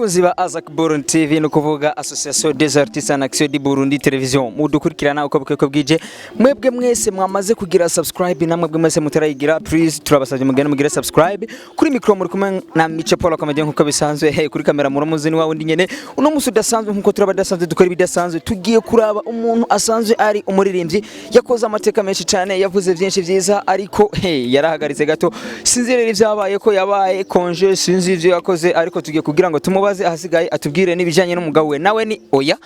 bakunzi ba ASAAC-BURUNDI TV no kuvuga Association des Artistes en Action du Burundi Television mudukurikirana uko bukeko bwije mwebwe mwese mwamaze kugira subscribe namwe bwe mwese mutarayigira please turabasabye mugende mugira subscribe kuri micro muri kumwe na Miche Paul Comedy nkuko bisanzwe kuri kamera muri muzini wawe ndi nyene uno musu dasanzwe nkuko turabadasanzwe dukora ibidasanzwe tugiye kuraba umuntu asanzwe ari umuririmbyi yakoze amateka menshi cyane yavuze byinshi byiza ariko yarahagaritse gato sinzirere ivyabaye ko yabaye konje sinzi ivyo yakoze ariko tugiye kugira ngo tumubaze ahasigaye atubwire nibijanye n'umugabo we nawe ni oya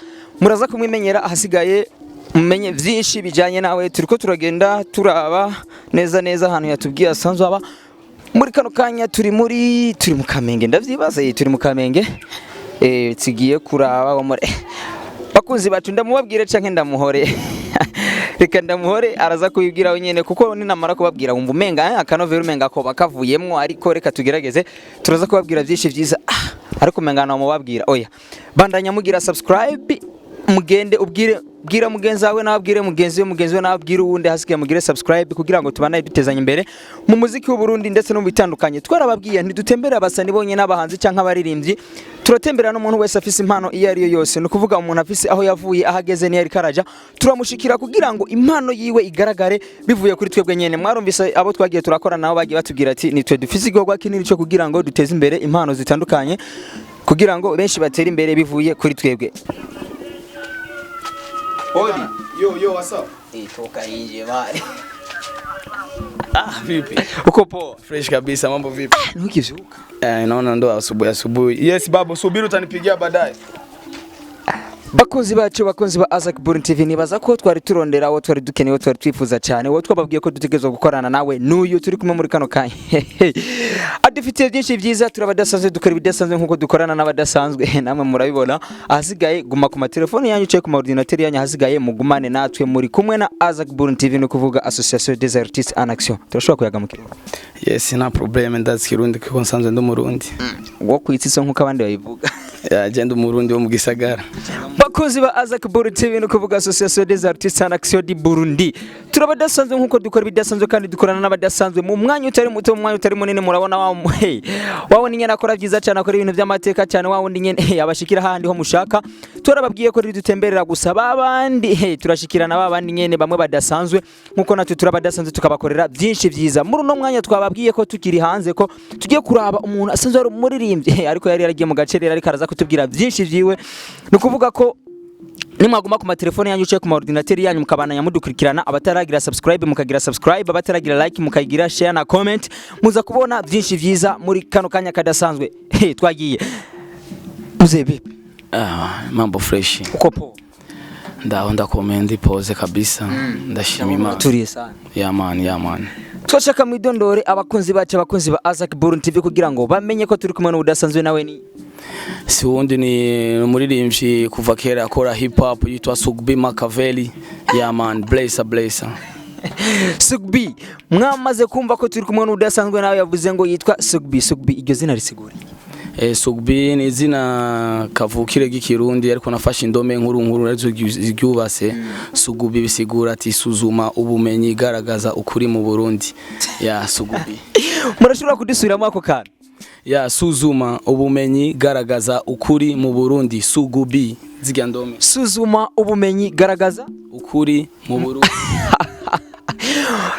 muraza kumwimenyera ahasigaye mumenye byinshi bijanye nawe turiko turagenda turaba neza ahantu yatubwiye asanzwe aba muri kano kanya turi mu Kamenge ndavyibaza turi mu Kamenge tsigiye kuraba wamore bakunzi bacu ndamubabwire canke ndamuhore reka ndamuhore araza kubibwira wenyene kuko ninamara kubabwira wumva umenga akanovera umenga ko bakavuyemwo ariko reka tugerageze turaza kubabwira byinshi byiza ariko mengana mubabwira oya bandanya mugira subscribe mugende ubwira mugenzi wawe nababwire mugenzi we nababwire uwundi hasigaye mugire subscribe kugira ngo tubanaye dutezanye imbere mu muziki w'u Burundi ndetse no bitandukanye twarababwiye ntidutembera abasani bonye n'abahanzi canka abaririmbyi turatembera n'umuntu wese afise impano iyo ari yo yose no kuvuga umuntu afise aho yavuye ahageze ni yari karaja turamushikira kugira ngo impano yiwe igaragare bivuye kuri twebwe nyene mwarumvise abo twagiye turakora nabo bagiye batubwira ati nitwe dufise igorwa kinini cyo kugira ngo duteze imbere impano zitandukanye kugira ngo benshi batera imbere bivuye kuri twebwe. Odi, yo, what's up? Toka nje mali. Vipi? Uko poa? Fresh kabisa, mambo vipi? Nukivyuka. Naona ndo asubuhi. Yes babu, subiri utanipigia baadaye. Bakunzi bacu bakunzi ba ASAAC-BURUNDI TV nibaza ko twari turondera aho twari dukeneye twari twifuza cyane wo twababwiye ko dutegerezwa gukorana nawe n'uyu turi kumwe muri kano kanya adufitiye byinshi byiza turabadasanzwe dukora ibidasanzwe nkuko dukorana n'abadasanzwe namwe murabibona ahasigaye guma ku matelefone yanyu cyo ku ma ordinateur yanyu ahasigaye mugumane natwe muri kumwe na ASAAC-BURUNDI TV no kuvuga Association des Artistes en Action turashobora kuyaga mu Kirundi. Yes nta problem ndazi Kirundi kuko nsanzwe ndo Murundi wo kwitse nkuko abandi bayivuga agenda Murundi wo mu gisagara. Bakunzi ba ASAAC-BURUNDI TV no kuvuga Association des Artistes en Action du Burundi turabadasanzwe nkuko dukora ibidasanzwe kandi dukorana n'abadasanzwe mu mwanya utari muto mu mwanya utari munini murabona wawo ni nyene akora byiza cyane akora ibintu by'amateka cyane wawo ni nyene abashikira handi ho mushaka turababwiye ko dutemberera gusa babandi turashikirana babandi nyene bamwe badasanzwe nkuko natwe turabadasanzwe tukabakorera byinshi byiza muri no mwanya twababwiye ko tukiri hanze ko tugiye kuraba umuntu asanzwe ari umuririmbyi ariko yari yaragiye mu gacerera ariko araza kutubwira byinshi byiwe no kuvuga ko nimwaguma ku matelefone yanyu cyo ku ordinateur yanyu mukabananya mudukurikirana abataragira subscribe mukagira subscribe abataragira like mukagira share na comment muza kubona byinshi byiza muri kano kanya kadasanzwe twagiye uzebe mambo fresh uko po ndakomenda pose kabisa ndashima Imana turiye sana ya man twashaka mwidondore abakunzi bacu abakunzi ba ASAAC-BURUNDI TV kugira ngo bamenye ko turi kumwe n'ubudasanzwe nawe ni si wundi ni umuririmbyi kuva kera akora hip hop yitwa Sugbi Makaveli ya man blazer Sugbi mwamaze kumva ko turi kumwe n'ubudasanzwe nawe yavuze ngo yitwa Sugbi iryo zina risigura Sugbi ni izina kavukire g'ikirundi ariko nafashe indome nkuru zigyubase Sugbi bisigura ati suzuma ubumenyi garagaza ukuri mu Burundi ya Sugbi murashobora kudusubiramo ako kana ya suzuma ubumenyi garagaza ukuri mu Burundi Sugbi zigandome suzuma ubumenyi garagaza ukuri mu Burundi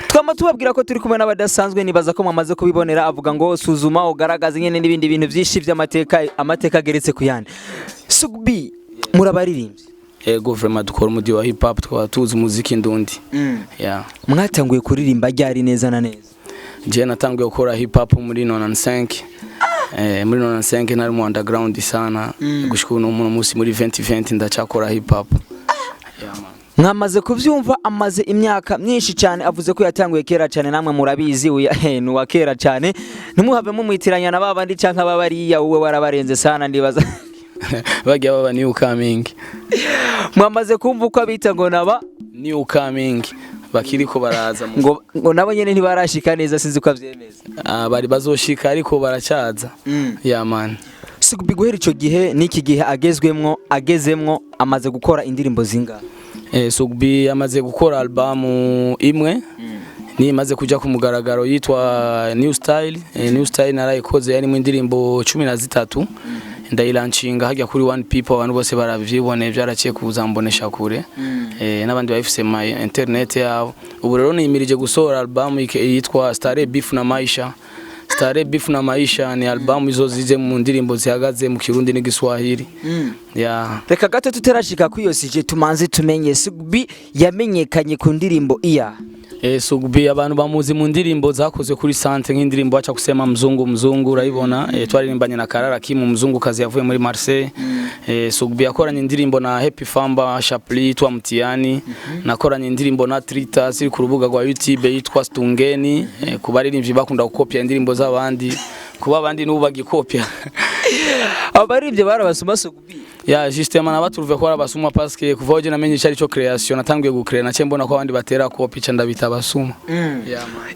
twama tubabwira ko turi kumwe n'abadasanzwe nibaza ko mwamaze kubibonera avuga ngo suzuma ugaragaza nyene n'ibindi bintu byinshi by'amateka geretse ku yandi Sugbi murabaririmbyi ego vraiment dukora umudi wa hip hop twatuza umuziki ndundi mwatanguye kuririmba ryari neza na neza je natanguye gukora hip hop muri 95 muri 95 nari mu underground sana gushika uno munsi muri 2020 ndacakora hip hop mwamaze kuvyumva amaze imyaka myinshi cyane avuze ko yatanguye kera cyane namwe murabizi ni wa kera cyane ntimuhave mumwitiranya na babandi canka babariya uwe warabarenze sana ndibaza bagiye baba new coming mwamaze kumva uko abita ngo naba new coming bakiriko baraza ngo nabo nyene ntibarashika neza sinzi ko avyemeza bari bazoshika ariko baracaza ya man Sugbi guhera ico gihe niki gihe agezemwo amaze gukora indirimbo zinga Sugbi amaze gukora album imwe ni imaze kuja ku mugaragaro yitwa New Style naraikoze yari mu indirimbo 13 ndayilanchinga hajya kuri one people abantu bose baravyibone byaraciye kuzambonesha kure n'abandi bafise ma internet yabo ubu rero nimirije gusohora album yitwa Stare Beef na Maisha. Stare Beef na Maisha ni album izo zize mu ndirimbo zihagaze mu Kirundi n'Igiswahili. Reka gato tuterashika kwiyosije tumanze tumenye Sugbi yamenyekanye ku ndirimbo iya. Sugbi abantu bamuzi mu ndirimbo zakoze kuri Sante nk'indirimbo acha kusema mzungu urayibona twaririmbanye na Karara Kim mzungu kazi yavuye muri Marseille. Sugbi yakoranye indirimbo na Happy Famba Chapli twa Mutiani nakoranye indirimbo na Trita ziri ku rubuga rwa YouTube yitwa Stungeni kubaririmbyi bakunda gukopya indirimbo z'abandi kuba abandi n'ubu bagikopya abarivye barabasuma Sugbi justement nabaturuve ko arabasuma parce que kuvoje namenye icari cyo creation natangiye gucreate nace mbona ko abandi batera copy ca ndabita abasuma.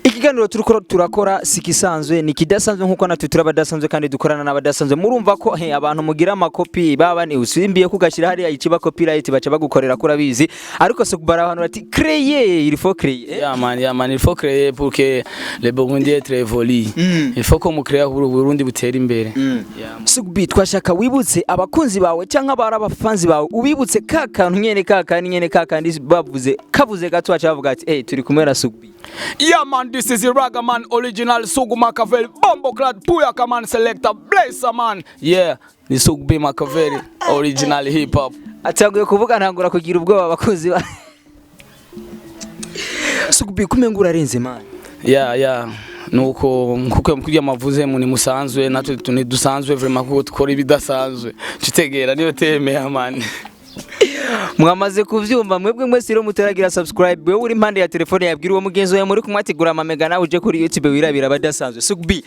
Ikiganiro turakora sikisanzwe ni kidasanzwe nkuko natwe turabadasanzwe kandi dukorana n'abadasanzwe murumva ko abantu mugira amakopi baba ni usimbiye kugashira hari ikiba copyright baca bagukorera kurabizi ariko Sugubara abantu bati créer il faut créer il faut créer pour que le Burundi être évolue il faut qu'on crée pour Burundi butera imbere. Sugbi twashaka wibutse abakunzi bawe cyangwa barabafanzi bawe ubibutse kakantu nyene kakandi bavuze kavuze gato acavuga ati turi kumwe na Sugbi. Yeah man, this is the Raga man original Sugu Machiavelli Bombo Clad Puyaka man selector Blazer man. Yeah, ni Sugbi Machiavelli original hip hop. Atanguye kuvuga ntangura kugira ubwoba abakunzi ba Sugbi kumengura arenze man. Nuko nkuko mukujya mavuze mu ni musanzwe natwe tuni dusanzwe vraiment ko tukora ibidasanzwe citegera niyo teme amani. Mwamaze kuvyumva mwebwe mwese rero mutaragira subscribe wewe uri impande ya telefone yabwira uwo mugenzi wawe muri kumwatigura amamega nawe uje kuri YouTube wirabira badasanzwe Sugbi.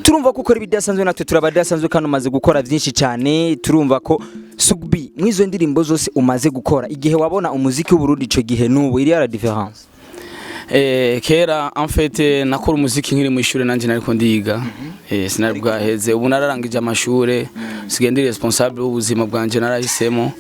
Turumva ko ukora ibidasanzwe natwe turabadasanzwe kandi umaze gukora byinshi cyane turumva ko Sugbi mwizo ndirimbo zose umaze gukora igihe wabona umuziki w'Uburundi ico gihe nubu iri ya difference. Kera en fait nakora umuziki nkiri mu ishure nanje nariko ndiga sinari bwaheze ubu nararangije amashure sigende responsable w'ubuzima bwanje narahisemo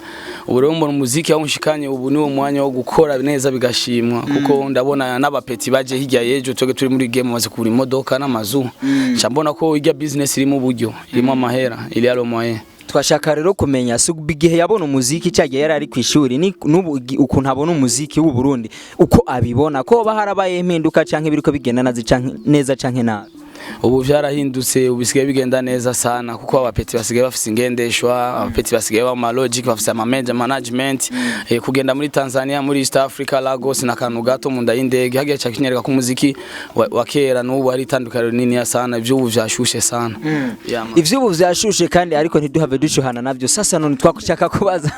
ubu rero mbona umuziki aho nshikanye ubu niwo mwanya wo gukora neza bigashimwa kuko ndabona n'abapeti baje hirya yejo toge turi muri game maze kubura imodoka n'amazu cyambona ko irya business irimo uburyo irimo amahera ili alo moye. Twashaka rero kumenya Sugbi gihe yabona umuziki cyagiye yari ari kwishuri ni nubu ukuntu abona umuziki w'u Burundi uko abibona ko baharabaye impinduka canke biriko bigenda neza canke nabi. Ubu byarahindutse ubisigaye bigenda neza sana kuko abapeti basigaye bafise ingendeshwa abapeti basigaye ba logic bafise ama management kugenda muri Tanzania muri East Africa Lagos na kanu gato mu nda y'indege hagiye cyakinyereka ku muziki wa kera n'ubu ari tandukanye nini ya sana ibyo ubu byashushe sana. Ivyo ubu byashushe kandi ariko ntiduhave dushuhana navyo sasa none twakushaka kubaza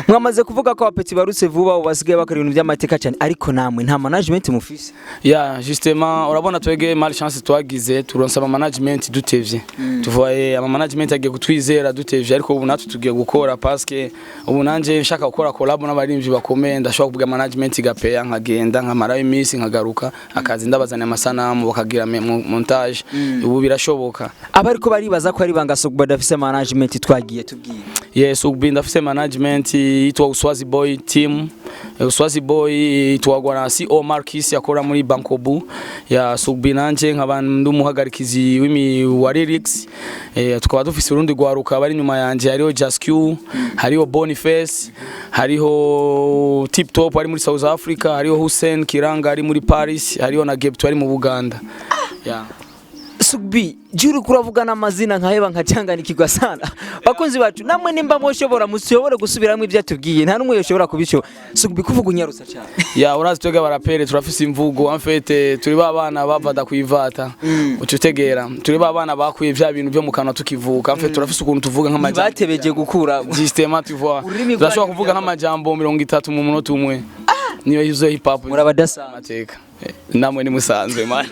mwamaze kuvuga ko abapeti barutse vuba ubasigaye bakora ibintu by'amateka cyane ariko namwe nta management mufise. Justement urabona twege mal chance twagize turonsa ama management dutevye tuvoye ama management agiye kutwizera dutevye ariko ubu natwe tugiye gukora parce que ubu nanje nshaka gukora collab n'abarimvyi bakomeye ndashaka kuvuga management gapeya nkagenda nkamara imisi nkagaruka akazi ndabazana amasanamu bakagira montage ubu birashoboka abariko baribaza ko ari banga Sugbi dafise management twagiye tubwiye. Yes Sugbi ndafise management itwa Uswazi Boy team Uswazi Boy itwagwa na CEO Marquis yakora muri Bankobu ya Sugbi nanje nk'abantu umuhagarikizi wa lyrics tukaba dufise urundi gwaruka bari nyuma yanje hariho Jasq hariho Boniface hariho Tip Top ari muri South Africa hariho Hussein Kiranga ari muri Paris hariho na Gebto ari mu Buganda. Sugbi juru kuravugana amazina nkaheba nkacyanganikirwa sana bakunzi bacu namwe nimba moshobora mushobora gusubiramo ibyo atubwiye nta numwe yoshobora kubisho Sugbi kuvuga unyarutsa cyane urazi twege barapere turafise imvugo en fait turi babana bavada kuivata ucutegera turi babana bakuye bya bintu byo mu kanwa tukivuka en fait turafise ukuntu tuvuga nk'amajambo batebeje gukura justement tu vois turashobora kuvuga nk'amajambo 30 mu munota umwe niyo yuzo hip hop murabadasa amateka namwe ni musanzwe man.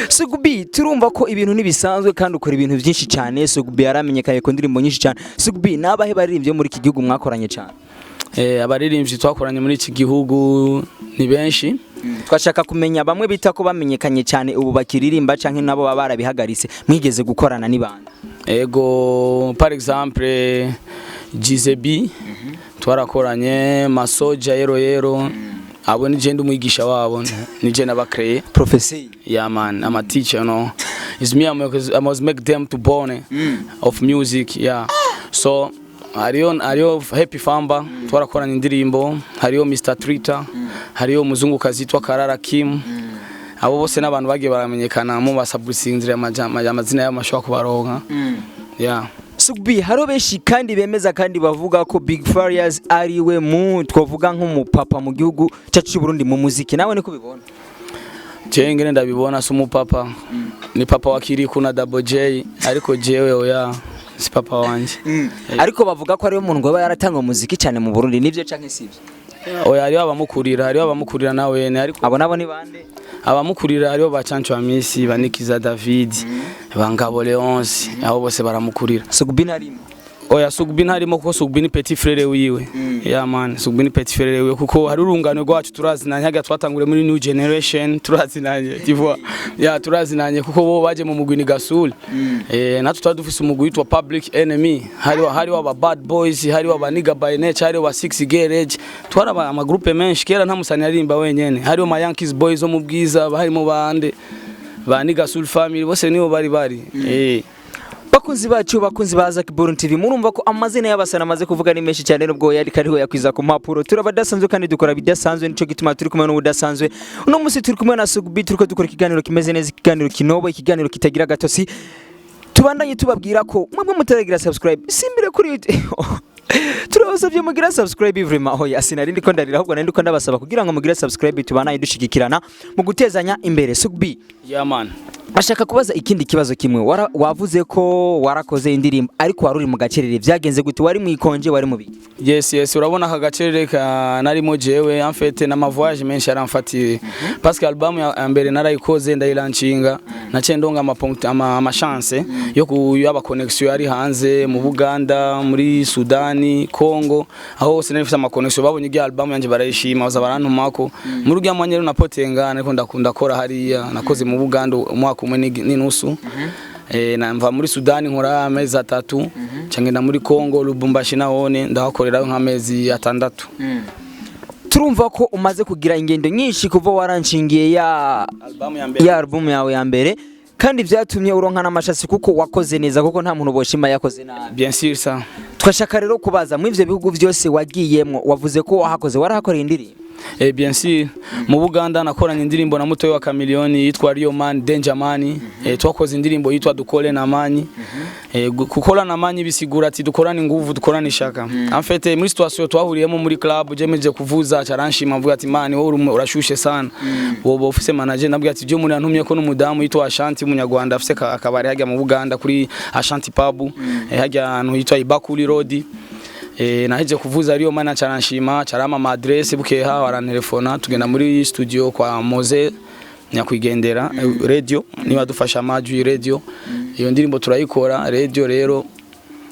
Sugbi turumva ko ibintu nibisanzwe kandi ukora ibintu byinshi cyane Sugbi yaramenyekaye ko ndirimbo nyinshi cyane Sugbi nabahe baririmbye muri iki gihugu mwakoranye cyane. Abaririmbyi twakoranye muri iki gihugu ni benshi twashaka kumenya bamwe bita ko bamenyekanye cyane ubu bakiririmba canke nabo barabihagaritse mwigeze gukorana n'ibanga. Ego par exemple Gizebi twarakoranye Masoja yero abo ni je ndumwigisha wabo ni je nabacreye professeur man ama teacher no it's me. I must make them to born of music. Yeah. So hariyo Happy Famba twarakorana indirimbo, hariyo Mr Trita, hariyo muzungukazi yitwa Karara Kim. Abo bose n'abantu bagiye baramenyekana mu basabusinzira amazina y'amashwa kubaronka. Yeah. Sugbi haro benshi kandi bemeza kandi bavuga ko Big Farious ariwe mu twavuga nk'umupapa mu gihugu cyacu Burundi mu muziki, nawe niko bibona? Jenge ndabibona si umupapa, ni papa wa Kiri kuna Double J, ariko jewe oya si papa wanje. Ariko bavuga ko ariwe muntu ngo yaratanga umuziki cyane mu Burundi, nivyo canke sivyo? Oya hariyo abamukurira nawe ne, ariko abo ni bande? Abamukurira hariyo bacancu Amisi, banikiza David, bangabo Leonce, abo bose baramukurira. Sugbi narimo. Oya Sugbi ntarimo kuko Sugbi ni petit frère wiwe. Yeah man, Sugbi ni petit frère wiwe kuko hari urungano rwacu turazinanye, haga twatangure muri new generation turazinanye, tu vois. Yeah turazinanye kuko bo baje mu mugwi ni Gasul. Natwe twadufise umugwi witwa Public Enemy, hariho aba Bad Boys, hariho aba Nigga by Nature, hariho aba 6 Garage, twara ama groupe menshi kera nta musani yarimba wenyene, hariho ma Yankees Boys zo mu bwiza, harimo bande ba Nigga Soul Family bose nibo bari. Bakunzi bacu bakunzi ba ASAAC-BURUNDI TV, murumva ko amazina y'abasana amaze kuvuga ni menshi cyane nubwo yari kariho yakwiza ku mpapuro. Turabadasanzwe kandi dukora bidasanzwe, nico gituma turi kumwe n'ubudasanzwe. Uno musi turi kumwe na Sugbi, turiko dukora ikiganiro kimeze neza, ikiganiro kinobo, ikiganiro kitagira gatosi. Tubandanye tubabwira ko mwebwe mutaragira subscribe simbire kuri turabasabye mugira subscribe vraiment aho yasinari ndiko ndarira ahubwo nari ndiko ndabasaba kugira ngo mugira subscribe tubanaye dushigikirana mu gutezanya imbere. Sugbi, yeah man, ashaka kubaza ikindi kibazo kimwe. Wavuze ko warakoze indirimbo ariko waruri mu gacerere, byagenze gute? Wari mu ikonje, wari mu biki? Yes urabona aka gacerere narimo jewe en fait na ma voyage menshi yaramfatire parce que album ya mbere narayikoze ndayilanchinga nace ndonga ama chance yo kuyaba connection yari hanze mu Buganda, muri Sudani, Congo, aho hose nifite ama connection. Babonye igi album yanje barayishima, baza barantumako muri rya mwanyero napotenga ariko ndakunda kora hariya, nakoze mu Buganda umwaka umwe n'inusu. Na mva muri Sudani nkora amezi 3, cyangenda muri Congo Lubumbashi nahone ndahakorera nk'amezi 6. Turumva ko umaze kugira ingendo nyinshi kuva waranshingiye ya album yawe ya mbere, kandi byatumye uronka n'amashasi kuko wakoze neza, kuko nta muntu boshima yakoze nabi. Bien sûr ça. Twashaka rero kubaza mu ivyo bihugu byose wagiyemwo, wavuze ko warahakoreye indirimbo? Bien sûr, mu Buganda nakoranye indirimbo na mutoyi wa Chameleone yitwa Rio Man Danger Man. Twakoze indirimbo yitwa Dukole na Manyi. Kukola na Manyi bisigura ati dukorana inguvu, dukorana ishaka. En fait muri situation twahuriyemo muri club, jemeje kuvuza caranshima mvuga ati mani wowe urashushe sana. Wowe office manager nabwiye ati byo muri antumye ko n'umudamu yitwa Ashanti munyarwanda afise akabari hajya mu Buganda kuri Ashanti Pub, hajya ahantu yitwa Ibakuli Road. Naheje kuvuza Rio Man caranshima, carama address bukeha warantelefona tugenda muri studio kwa Moze nyakwigendera radio, niba dufasha amajwi radio. Iyo ndirimbo turayikora radio rero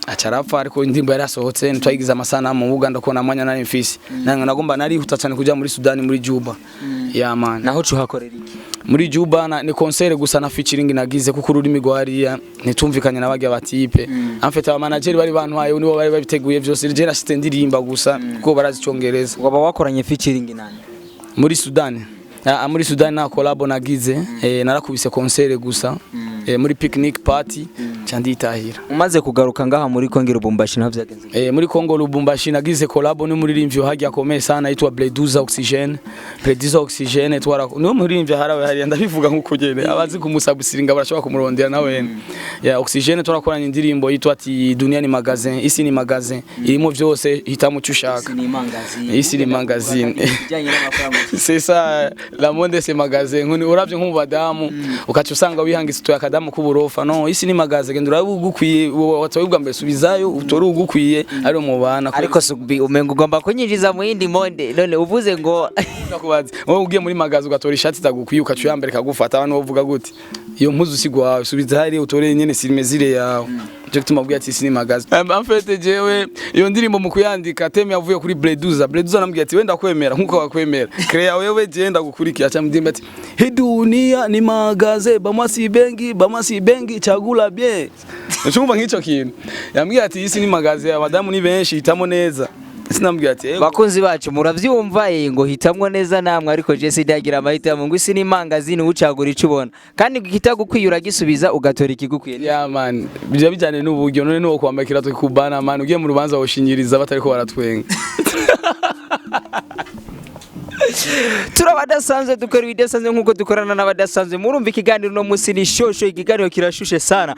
acarapfa, ariko indirimbo yarasohotse ntwayigiza amasana mu Buganda ko namanya nari mfisi nagomba nari huta cyane kuja muri Sudani muri Juba. Yeah man, naho cuhakorera iki muri Juba? Ni concert gusa na featuring nagize kuko ururimi rwariya nitumvikanye nabagya batipe. En fait aba manager bari bantwaye nibo bari babiteguye byose, rije nashite ndirimba gusa kuko barazicongereza. Waba wakoranye featuring nani muri Sudani? Muri Sudani na collab nagize, narakubise concert gusa muri picnic party cyanditahira. Umaze kugaruka ngaha muri Kongo Lubumbashi nta byagenze? Muri Kongo Lubumbashi nagize collab no muri rimvyo hajya akomeye sana yitwa Bleduza Oxygene. Bleduza Oxygene twara no muri rimvyo harawe hari ndabivuga nkuko gene abazi kumusabusiringa barashobora kumurondera nawe. Oxygene twarakoranye indirimbo yitwa ati Dunia ni magazine, isi ni magazine, irimo byose hitamo cyushaka. Isi ni magazine. C'est ça, la monde c'est magazine. Nkuni uravye nk'ubadamu ukacu usanga wihangise to yakadamu kuburofa. No, isi ni magazine gendura ugukwiye watwibwa mbere subizayo utori ugukwiye ari umubana. Ariko Sugbi umengo ugomba kunyinjiza mu yindi monde, none uvuze ngo ndakubaza wowe ugiye muri magazi ugatora ishati tagukwiye ukacu yambere kagufata abantu bavuga gute iyo mpuzu sigwa subiza hari utore nyene sirimezire yawe. Je tumabwiye ati isi ni magazi. En fait jewe iyo ndirimbo mu kuyandika teme yavuye kuri Bleduza namubwiye ati wenda kwemera nkuko wakwemera Crea wewe je ndagukurikira cha mdimba ati hii dunia ni magaze bamasi bengi chagula bien. Nchumva nk'ico kintu yambwiye ati isi ni magaze abadamu ni benshi hitamo neza. sinambwira ati bakunzi bacu muravyumva ngo hitamwo neza namwe ariko je sidagira amahitamo ngo isi ni mangazini ucagura ico ubona kandi kitagukwiye gisubiza ugatora ikigukwiye ya man bijya bijyane n'uburyo none no kwambara kirato kubana man ugiye mu rubanza washinyiriza batari ko baratwenga turabadasanzwe dukora ibidasanzwe nkuko dukorana n'abadasanzwe murumva ikiganiro no musi ni shosho ikiganiro kirashushe sana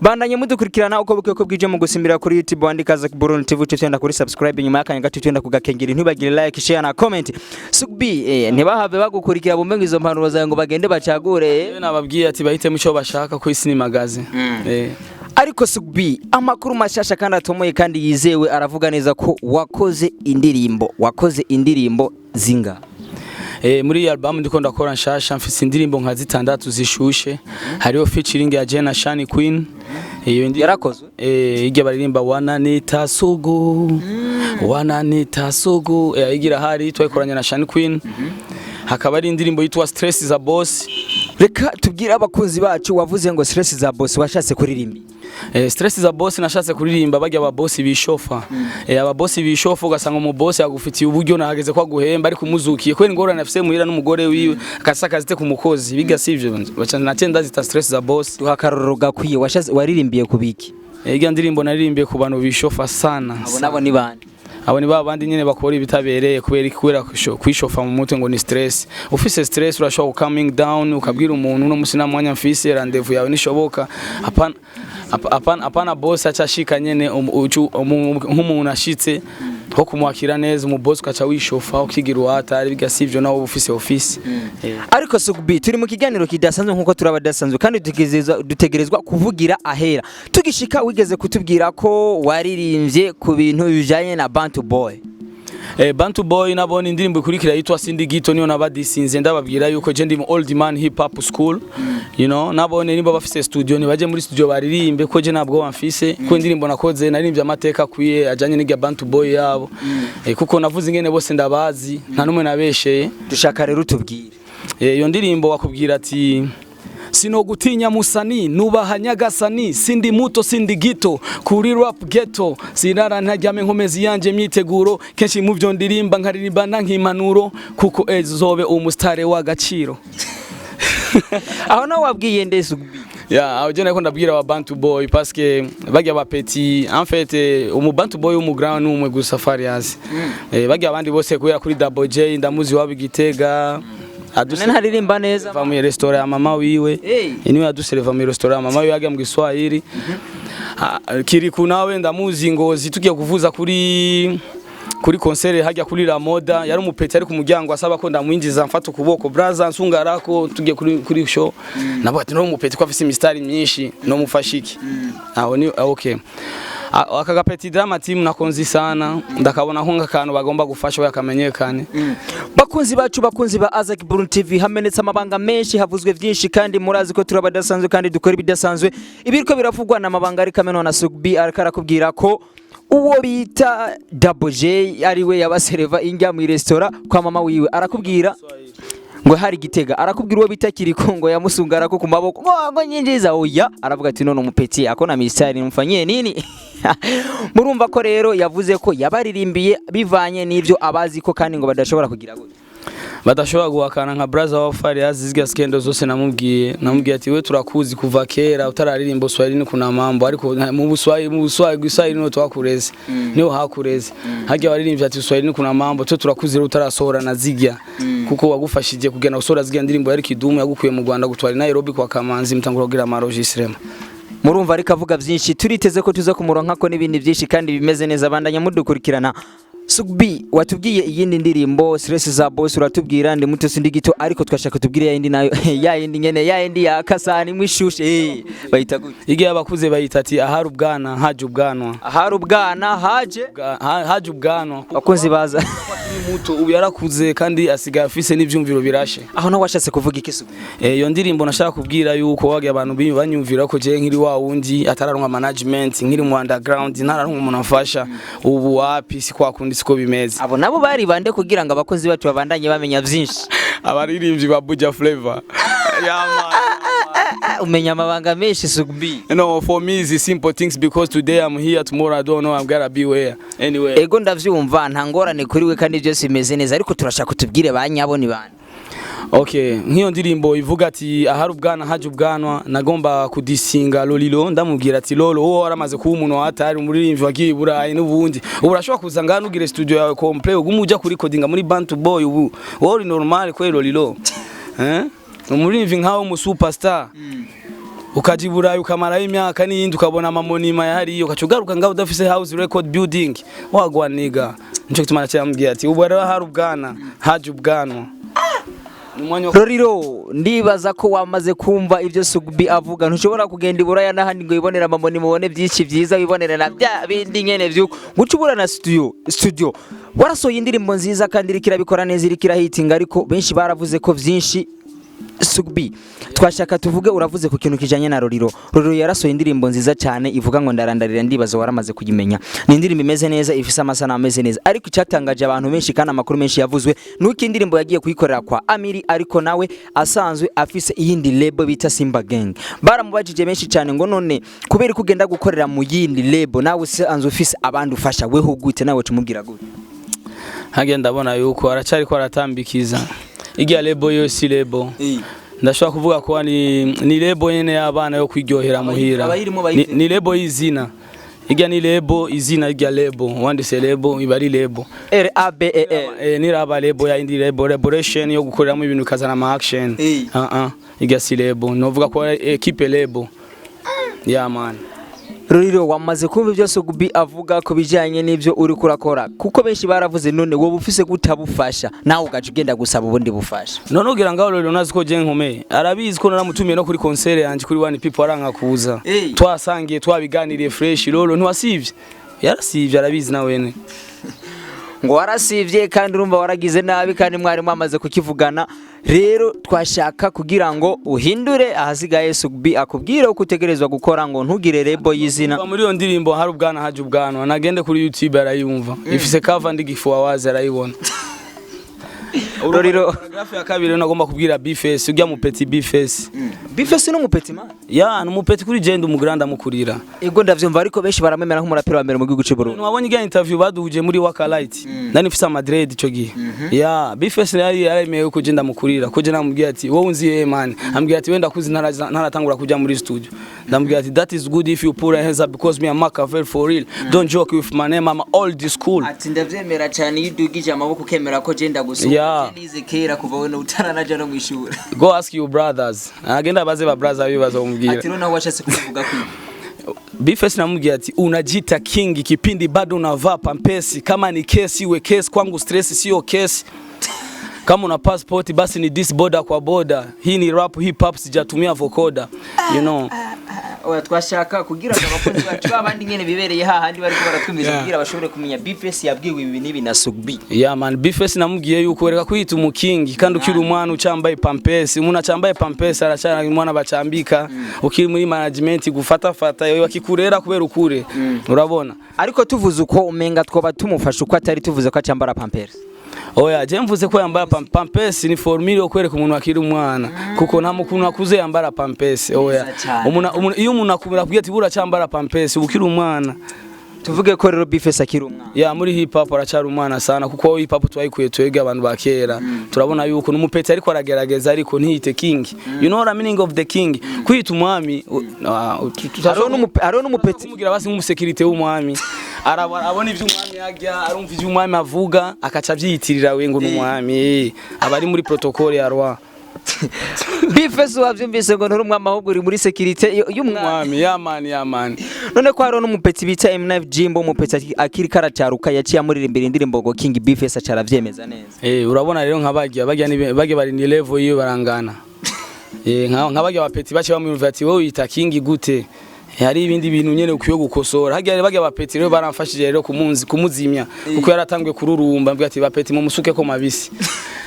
bandanye mudukurikirana uko bukeko bwije mu gusimbira kuri YouTube wandika ASAAC-BURUNDI TV cyenda kuri subscribe nyuma yakanya gato cyenda kugakengera ntibagire like share na comment Sugbi ntibahave bagukurikira bumenga izo mpanuro zawe ngo bagende bacagure nababwiye ati bahitemo ico bashaka ko isi ni magazi ariko Sugbi amakuru mashasha kandi atomoye kandi yizewe aravuga neza ko wakoze indirimbo zinga muri album ndiko ndakora nshasha mfise indirimbo nka zitandatu zishushe hariho featuring ya Jena Shani Queen iyo ndi yarakozwe ige baririmba wananita sugu igira hari twayikoranye na Shani Queen hakaba ari indirimbo yitwa Stress za Boss. Reka tubwire abakunzi bacu wavuze ngo Stress za Boss washatse kuririmba Stress za boss nashatse kuririmba bajya aba boss bishofa aba boss bishofa ugasanga umu boss yagufitiye uburyo nahageze kwa guhemba ariko umuzukiye ko ingorane afise muhira n'umugore wiwe akasaka zite ku mukozi biga sivyo nacenda zita Stress za boss duhakaroro gakwiye washatse waririmbiye kubiki ega ndirimbo naririmbiye ku bantu bishofa sana abo ni bandi abo ni babandi nyene bakora ibitabereye kubera kwishofa mu mutwe ngo ni stress ufise stress urashobora coming down ukabwira umuntu no musina mwanya mfise rendezvous yawe nishoboka apana boss acashika nyene nk'umuntu ashitse ho kumwakira neza umu boss ukaca wishofa ukigira uhatari bigasivyo nawo ufise office ariko Sugbi turi mu kiganiro kidasanzwe nkuko turabadasanzwe kandi dutegerezwa kuvugira ahera tugishika wigeze kutubwira ko waririmbye ku bintu bijanye na Bantu Boy Bantu Boy nabona indirimbo ikurikira yitwa Sindi Gito niyo nabadisinze ndababwira yuko je ndi mu old man hip hop school nabone nimba bafise studio nibaje muri studio baririmbe ko je nabwo bamfise ko indirimbo nakoze naririmbye amateka kwiye ajanye n'irya Bantu Boy yabo kuko navuze ingene bose ndabazi nta numwe nabesheye dushaka rero tubwire iyo ndirimbo wakubwira ati sino gutinya musani nubaha nyagasani sindi muto sindi gito kuri rap ghetto sinara ntajyame nkomezi yanje myiteguro kenshi mu byo ndirimba nkaririmba nk'impanuro kuko ezobe umustare w'agaciro aho no wabwiye nde Sugbi aho je nako ndabwira aba Bantu Boy parce que bagya ba petit en fait umu Bantu Boy umu grand numwe gusa Farias bagya abandi bose kubera kuri Double J ndamuzi wabigitega adusene haririmba neza va mu restaurant ya mama wiwe niwe adusereva mu restaurant ya mama wiwe yaga mu Giswahili kiri kunawe ndamuzi ngozi tugiye kuvuza kuri concert hajya kuri la moda yari umupeti ari ku muryango asaba ko ndamwinjiza mfata ukuboko brother nsungarako tugiye kuri show nabo ati no umupeti ko afise imistari myinshi no mufashiki aho ni okay aka petit drama team nakonzi sana ndakabona nko ngakano bagomba gufasha yakamenyekane bakunzi bacu bakunzi ba ASAAC-BURUNDI TV hamenetse amabanga menshi havuzwe byinshi kandi murazi ko turabadasanzwe kandi dukora ibidasanzwe ibiriko biravugwa na mabanga ari kameno na Sugbi arakubwira ko uwo bita Double J ariwe yabasereva injya mu restaurant kwa mama wiwe arakubwira ngo hari Gitega arakubwira uwo bita Kiriko ngo yamusungara ko ku maboko ngo nyinjiza oya aravuga ati none umupeti akona mistari mfanye nini murumva ko rero yavuze ko yabaririmbiye bivanye n'ivyo abazi ko kandi ngo badashobora kugira gute badashobora guhakana nka brother wa Farias zizga skendo zose namubwiye ati we turakuzi kuva kera utararirimba Swahili ni kuna mambo ariko mu Buswahili no twakureze niho hakureze hajya waririmbye ati Swahili ni kuna mambo twe turakuzi rero utarasohora na zigya kuko wagufashije kugena gusohora zigya ndirimbo yari kidumu yagukuye mu Rwanda gutwara Nairobi kwa Kamanzi mutangura kugira amarogisirema murumva ariko avuga byinshi turiteze ko tuza kumuronka ko n'ibindi byinshi kandi bimeze neza bandanya mudukurikirana Sugbi watubwiye iyindi ndirimbo Stress za Boss uratubwira ndi muto sindi gito ariko twashaka tubwire ya yindi nayo ya yindi nyene ya yindi ya kasani mwishushe bayita gute igihe abakuze bayita ati ahari ubwana haje ubwanwa haje ubwanwa bakunzi baza muto ubu yarakuze kandi asigaye afise n'ivyumviro birashe aho no washatse kuvuga iki Sugbi iyo ndirimbo nashaka kubwira yuko wage abantu banyumvira ko je nkiri wa wundi atararonka management nkiri mu underground ntararonka umuntu afasha ubu wapi si kwa kundi siko bimeze abo nabo bari bande kugira ngo abakozi bacu babandanye bamenya byinshi abaririmbyi ba Buja Flavor umenya amabanga menshi Sugbi. You know, for me it's simple things because today I'm here, tomorrow I don't know, I'm gonna be where. Anyway. Ego ndavyumva nta ngorane kuri we kandi byose bimeze neza ariko turashaka kutubwire banyabo ni bande. Okay, nk'iyo ndirimbo ivuga ati ahari ubwana haje ubwanwa nagomba kudisinga Lolilo ndamubwira ati Lolo wowe waramaze kuba umuntu watari umuririmvyi wagiye burayi n'ubundi ubu urashobora kuza ngana ugire studio yawe complete ugumuja kuri codinga muri Bantu Boy ubu wowe normal kwe Lolilo umuririmvyi nkaho mu superstar ukaji burayi ukamarayo imyaka n'iyindi ukabona amamonima yahari ukacugaruka ngaho udafise house record building wagwa niga nico kitumana cyambwiye ati ubu rero ahari ubwana haje ubwanwa. Lolilo ndibaza ko wamaze kumva ibyo Sugbi avuga ntushobora kugenda iburaya n'ahandi ngo ibonera amamoni mubone byinshi byiza bibonera na bya bindi nyene vyuko gucubura na studio warasoye indirimbo nziza kandi irikira bikora neza irikira hitinga ariko benshi baravuze ko vyinshi Sugbi twashaka tuvuge uravuze ku kintu kijanye na Lolilo yarasoye indirimbo nziza cyane ivuga ngo ndarandarira ndibaza waramaze kugimenya ni indirimbo imeze neza ifise amasana ameze neza ariko icyatangaje abantu benshi kandi amakuru menshi yavuzwe nuko indirimbo yagiye kuyikorera kwa Amiri ariko nawe asanzwe afise iyindi label bita Simba Gang baramubajije benshi cyane ngo none kubera kugenda gukorera mu yindi label nawe usanzwe ufise abandi ufasha weho gute nawe tumubwira gute hagenda ndabona yuko aracari ko aratambikiza igiya lebo yo si lebo ndashaka kuvuga ko ni lebo nyene y'abana yo kwiryohera muhira ni lebo y'izina igiya ni lebo izina igiya lebo wandise lebo ibari lebo RABEE ni raba lebo ya indi lebo elaboration yo gukoreramo ibintu kazana ama action igiya si lebo novuga ko equipe lebo ya man. Lolilo wamaze kumva ibyo Sugbi avuga ko bijanye n'ibyo uri kurakora kuko benshi baravuze none wowe ufise gutabufasha nawe ugaje ugenda gusaba ubundi bufasha none ugira ngaho Lolilo nazi ko je nkomeye arabizi ko naramutumiye no kuri concert yanje kuri one people aranga kuza twasangiye twabiganiriye fresh Lolo ntiwasivye yarasivye arabizi na wene ngo warasivye kandi urumva waragize nabi kandi mwari mwamaze kukivugana rero twashaka kugira ngo uhindure ahasigaye Sugbi akubwire uko utegerezwa gukora ngo ntugire lebo y'izina muri iyo ndirimbo hari ubwana haje ubwanwa nagende kuri YouTube arayumva ifise cover ndigifu wawaze arayibona. Lolilo paragraph ya kabiri nagomba kubwira Bface ujya mu petit Bface Bface no mu petit man ya no mu petit kuri genda umugranda mukurira ego ndavyumva ariko benshi baramemera nk'umurapero wa mbere mu gihugu cy'Uburundi wabonye iga interview baduhuje muri Waka Light nani mfisa Madrid ico gihe ya Bface yari yaremeye ko genda mukurira ko je namubwiye ati wowe unziye man ambwiye ati wenda kuzi ntaratangura kujya muri studio ndambwiye ati that is good if you put your hands up because me I'm Machiavelli for real don't joke with my name I'm old school ati ndavyemera cyane yidugije amaboko kemera ko genda gusoma nize kera kuva we utara naje no mwishura go ask your brothers agenda baze ba brothers bibaza umbwira ati none washatse kuvuga kwi Bface namubwiye ati unajita king kipindi bado unavaa pampesi kama ni kesi iwe kesi kwangu stress sio kesi kama una passport basi ni this border kwa border hii ni rap hip hop sijatumia vocoder you know oya twashaka kugira ngo abakozi bacu abandi nyene bibereye hahandi bari baratwimiza kugira bashobore kumenya Bface yabwiwe ibi nibi na Sugbi yeah man Bface namubwiye yuko reka kwita umukingi kandi ukiri umwana ucambaye pampesi umuntu acambaye pampesi aracana umwana bacambika ukiri muri management gufata yo wakikurera kubera ukure urabona ariko tuvuze uko umenga twoba tumufasha uko atari tuvuze ko acambara pampers oya je mvuze ko yambara pampers ni formule yo kwereka umuntu akiri umwana kuko nta mukuntu akuze yambara pampers oya iyo umuntu akubira kugira ati bura cyambara pampers ukiri umwana tuvuge ko rero Bface akiri umwana ya muri hip hop aracari umwana sana kuko hip hop twayikuye twege abantu bakera turabona yuko numupeti ariko aragerageza ariko ntiyite king you know the meaning of the king kwita umwami aro numupeti mugira basi nk'umusekirite w'umwami abona ivyo umwami yajya arumva ivyo umwami avuga akaca vyiyitirira we ngo n'umwami abari muri protocole ya roi Bface wavyumvise ngo nturi umwami ahubwo uri muri security y'umwami yamani none ko haro n'umupeti bita M9 Jimbo umupeti akiri karacaruka yaciye amuririmbira indirimbo ngo King Bface acara vyemeza neza urabona rero nk'abajya bari ni level iyo barangana nk'abajya abapeti bace bamwumva ati wowe yita King gute hari ibindi bintu nyene ukwiye gukosora hagiye bage abapeti rero baramfashije rero kumuzimya kuko yaratangiye kururumba mbwa ati bapeti mu musuke ko mabisi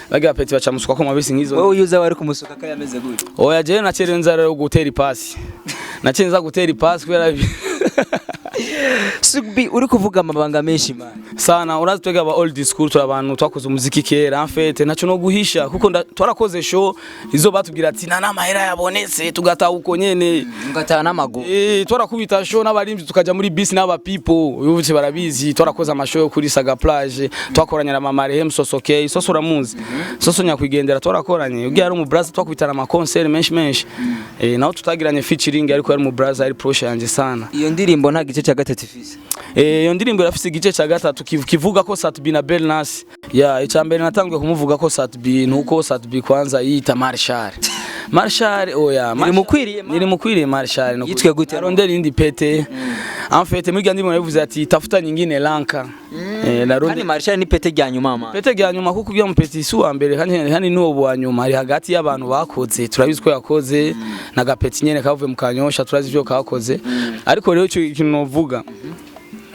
bage abapeti baca musuka ko mabisi nkizo wowe yuza wari kumusuka ko yameze gute oya je nacerenza rero gutera ipasi nacenza gutera ipasi kubera Sugbi uri kuvuga amabanga menshi man sana urazi twega aba old school turabantu twakoze umuziki kera en fait naco no guhisha kuko twarakoze show izo batubwira ati nana mahera yabonetse tugataha uko nyene ngataha n'amaguru twarakubita show n'abarimvyi tukaja muri bus n'aba people ubuce barabizi twarakoze amashow kuri Saga Plage twakoranya na mama Rehem Sosokey Soso uramuzi Soso nyakwigendera twarakoranye ugiye ari mu brother twakubitana ama concert menshi naho tutagiranye featuring ariko yari mu brother ari proche yanje sana iyo ndirimbo nta gice cya gatatu ifise iyo ndirimbo irafise igice cya gatatu kivuga ko Satbi na Belnas icambere natangiye kumuvuga ko Satbi nuko Satbi kwanza yita Marshal oya niri mukwiriye Marshal no yitwe gute arondera indi pete en fait muri gandi mo yavuze ati tafuta nyingine lanka kandi Marshal ni pete rya nyuma mama pete rya nyuma kuko bya mu pete isu wa mbere hani n'uwo wa nyuma ari hagati y'abantu bakoze turabizi ko yakoze na gapeti nyene kavuye mu Kanyosha turazi byo kakoze ariko rero cyo ikintu novuga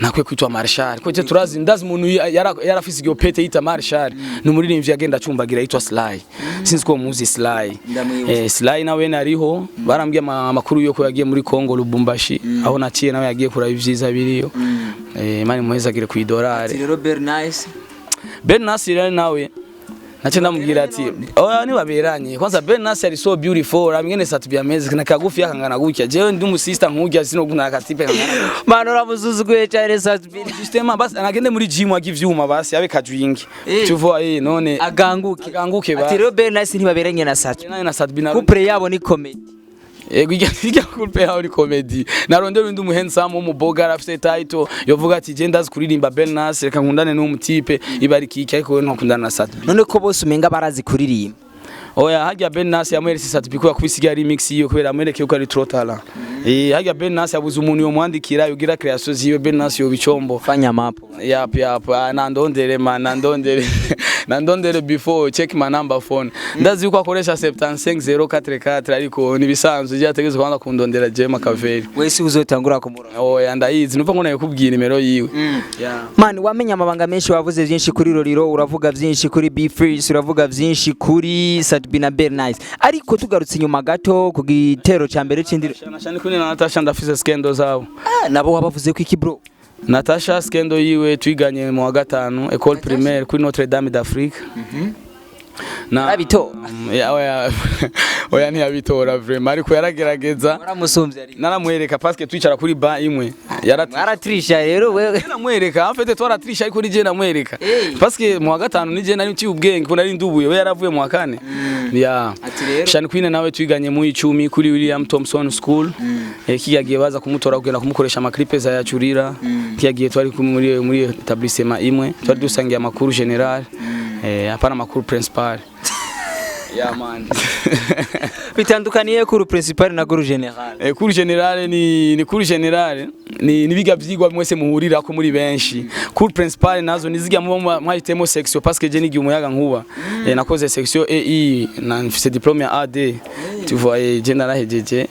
nakwe kwitwa Marshal ko turazi ndazi umuntu yarafise iyo pete yita Marshal n'umuririmbyi yagenda acumbagira yitwa Sly sinzi ko muzi Sly Sly nawe nariho barambye amakuru yo ko yagiye muri Kongo Lubumbashi aho naciye nawe yagiye kuraba ivyiza biriyo mani muhezagire ku idolari rero Bernas rero nawe nace ndamubwira ati oya ni baberanye kwanza Bernas ari so beautiful amwene Satbi ameze na kagufi yakangana gutya jewe ndi umusista nkujya sino guna katipe kangana mano ramuzuzuguye cyane Satbi systema basi anagende muri gym agivyuma basi abe kajwingi tuvo none aganguke basi ati rero Bernas ntibaberanye na Satbi na couple yabo ni comedy Igya couple yabo ni comedy narondera undi umuhandsome w'umuboga arafite title yovuga ati je ndazi kuririmba Bernas reka nkundane n'umutipe ibarikike ariko nkundana na Satbi none ko bose umenga barazi kuririmba oya hajya Bernas yamweretse Satbi ko yakubisiga remix yiyo kubera amwereke yuko ari trotala hajya Bernas yabuze umuntu yo mwandikira yugira creation ziyo Bernas yo bicombo fanya mapo yap nandondere before check my number phone ndazi yuko akoresha 75044 ariko nibisanzwe yategeze kwanda kundondera je makaveri wese uzotangura kumura oya ndayizi nuva ngo nayo kubwira nimero yiwe man wamenya amabanga menshi wavuze byinshi kuri Roriro uravuga byinshi kuri Be Free uravuga byinshi kuri Satbi na Bernas ariko tugarutse inyuma gato ku gitero ca mbere c'indiro cyane kuri Natasha ndafise scandal zabo nabo wabavuze ko iki bro Natasha scandal yiwe twiganye mu wa gatanu école primaire kuri Notre Dame d'Afrique na abito oya ni abitora vraiment ariko yaragerageza waramusumbye ari naramwereka parce que twicara kuri ba imwe yaratrisha rero wewe naramwereka en fait twaratrisha ariko nije namwereka parce que mu wa gatanu nije nari nci ubwenge ko nari ndubuye we yaravuye mu wa kane Shani Queen nawe twiganye mu 10 kuri William Thompson School kiyagiye baza kumutora kugenda kumukoresha amaklipe za yacurira kiyagiye twari muri etablissement imwe twari dusangiye amakuru general hapana makuru principal man bitandukaniye kuri principal na guru general kuri general ni kuri general ni biga vyigwa mwese muhurira ko muri benshi kuri principal nazo niziga mwahitemo section parce que je nigiye umuyaga nkuba nakoze section EI na mfise diplome ya AD tu vois je narahejeje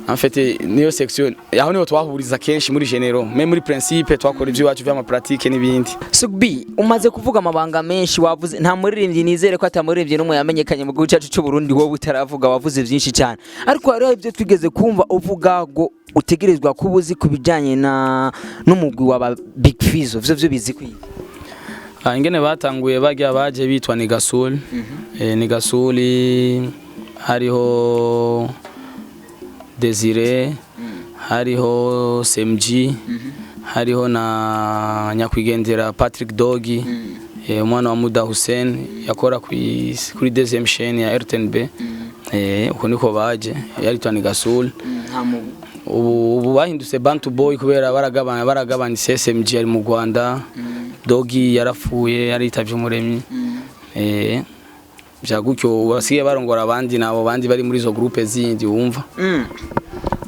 en fait niyo section aho niho twahuriza kenshi muri genero même muri principe twakora ivyo wacu vyama pratique n'ibindi Sugbi umaze kuvuga amabanga menshi wavuze nta muririmbyi nizere ko atamuririmbyi n'umwe yamenyekanye mu gihugu cyacu cy'u Burundi wowe utaravuga wavuze byinshi cyane ariko hariho ibyo twigeze kumva uvuga ngo utegerezwa kubuzi kubijanye na n'umugwi wa Big Fizzo vyo bizi kwiga ingene batanguye bajya baje bitwa ni Gasol ni Gasoli hariho Desire hariho SMG hariho na nyakwigendera Patrick Dogi umwana wa Muda Hussein yakora kuri deuxième chaîne ya RTNB uko niko baje yaritwa Gasol ubu bahindutse Bantu Boy kubera baragabanya SMG ari mu Rwanda Dogi yarapfuye yaritavye umuremyi byagutyo basiye barongora abandi nabo bandi bari muri zo groupe zindi wumva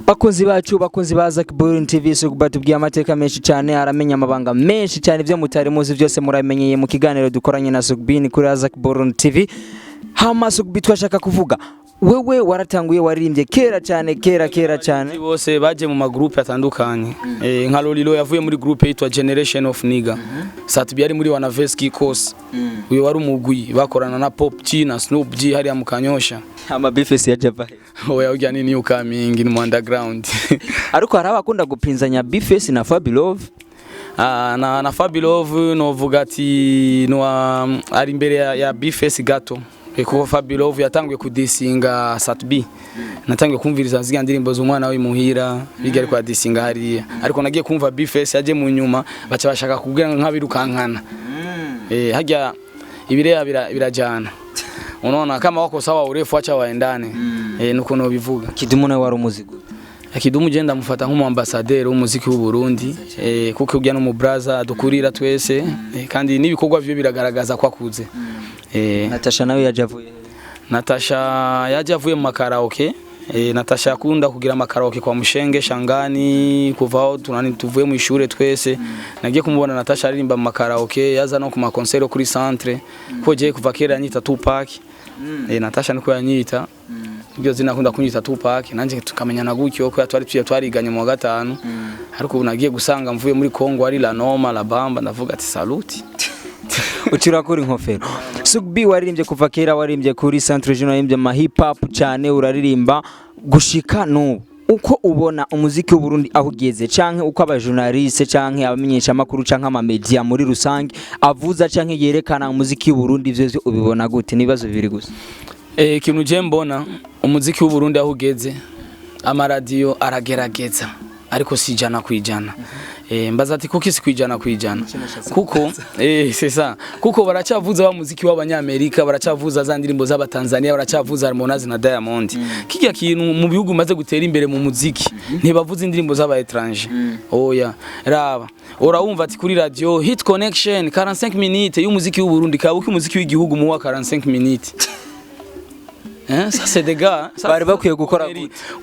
bakozi bacu bakozi ba ASAAC-BURUNDI TV batubwiye amateka menshi cyane aramenya amabanga menshi cyane byo mutari muzi byose muramenyeye mu kiganiro dukoranye na Sugbi kuri ASAAC-BURUNDI TV hama Sugbi twashaka kuvuga wewe waratanguye waririmbye kera cyane bose baje mu magroupe atandukanye nka Lolilo yavuye muri groupe yitwa Generation of Nigga Satbi yari muri Wanaveski course uyu wari umugwi bakorana na Pop G na Snoop G hari mu Kanyosha ama bifesi ya Java oya ujya ni new coming in underground ariko hari abakunda gupinzanya bifesi na Fabilove na Fabilove novuga ati no ari imbere ya Bface gato kuko Fabilove yatanguye kudisinga Satbi natangiye kumviriza ziga ndirimbo z'umwana we muhira biga ariko adisinga hariya ariko nagiye kumva Bface yaje mu nyuma baca bashaka kubwira nkabirukankana hajya ibireya birajana unaona kama wako sawa urefu acha waendane nuko no bivuga Kidumu nawe wari umuzigo Kidumu je ndamufata nk'umuambassadeur w'umuziki w'u Burundi kuko ujya no mu brother dukurira twese kandi n'ibikorwa byo biragaragaza ko akuze Natasha nawe yajavuye Natasha yajavuye mu makaraoke Natasha akunda kugira makaraoke kwa Mushenge Shangani kuvaho tunani tuvuye mu ishure twese nagiye kumubona Natasha aririmba mu makaraoke yaza no ku makonsero kuri centre ko je kuva kera yanyita Tupac Natasha niko yanyita ibyo zina akunda kunyita Tupac nanje tukamenyana gutyo ko twariganye mu wa gatanu ariko nagiye gusanga mvuye muri Kongo ari la Noma la Bamba ndavuga ati saluti Uchira kuri nkofero Sugbi waririmbye kuva kera waririmbye kuri Centre Regional waririmbye ma hip hop cyane uraririmba gushika no uko ubona umuziki w'u Burundi aho ugeze canke uko abajournaliste canke abamenyesha makuru canke ama media muri rusange avuza canke yerekana umuziki w'u Burundi ivyo ubibona gute nibazo bibiri gusa kintu je mbona umuziki w'u Burundi aho ugeze ama radio aragerageza ariko si jana kwijana mbaza ati kuko isi kwijana kuko c'est ça kuko baracavuza ba muziki w'abanyamerika baracavuza za ndirimbo z'abatanzania baracavuza Harmonize na Diamond kijya kintu mu bihugu maze gutera imbere mu muziki ntibavuza indirimbo z'aba étranger oya raba urumva ati kuri radio hit connection 45 minutes y'umuziki w'u Burundi kabuki umuziki w'igihugu mu wa 45 minutes ça c'est des gars bari bakwiye gukora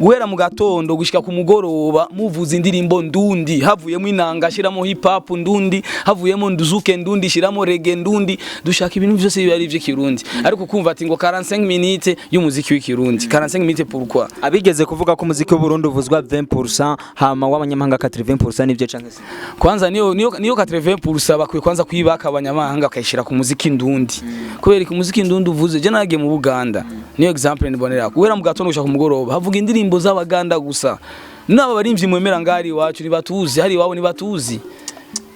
guhera mu gatondo gushika ku mugoroba muvuza indirimbo ndundi havuyemo inanga shiramo hip hop ndundi havuyemo nduzuke ndundi shiramo reggae ndundi dushaka ibintu byose bibari byo kirundi ariko kumva ati ngo 45 minutes y'umuziki w'ikirundi 45 minutes pourquoi abigeze kuvuga ko umuziki w'u Burundi uvuzwa 20% hama w'abanyamahanga 80% nivyo canke kwanza niyo 80% bakwiye kwanza kwibaka abanyamahanga bakayishira ku muziki ndundi kubera ko umuziki ndundi uvuze je nagiye mu Buganda niyo example nibonera guhera mu gatondo gushaka umugoroba havuga indirimbo z'abaganda gusa naba barimvye mwemera ngari wacu nibatuzi hari wabo nibatuzi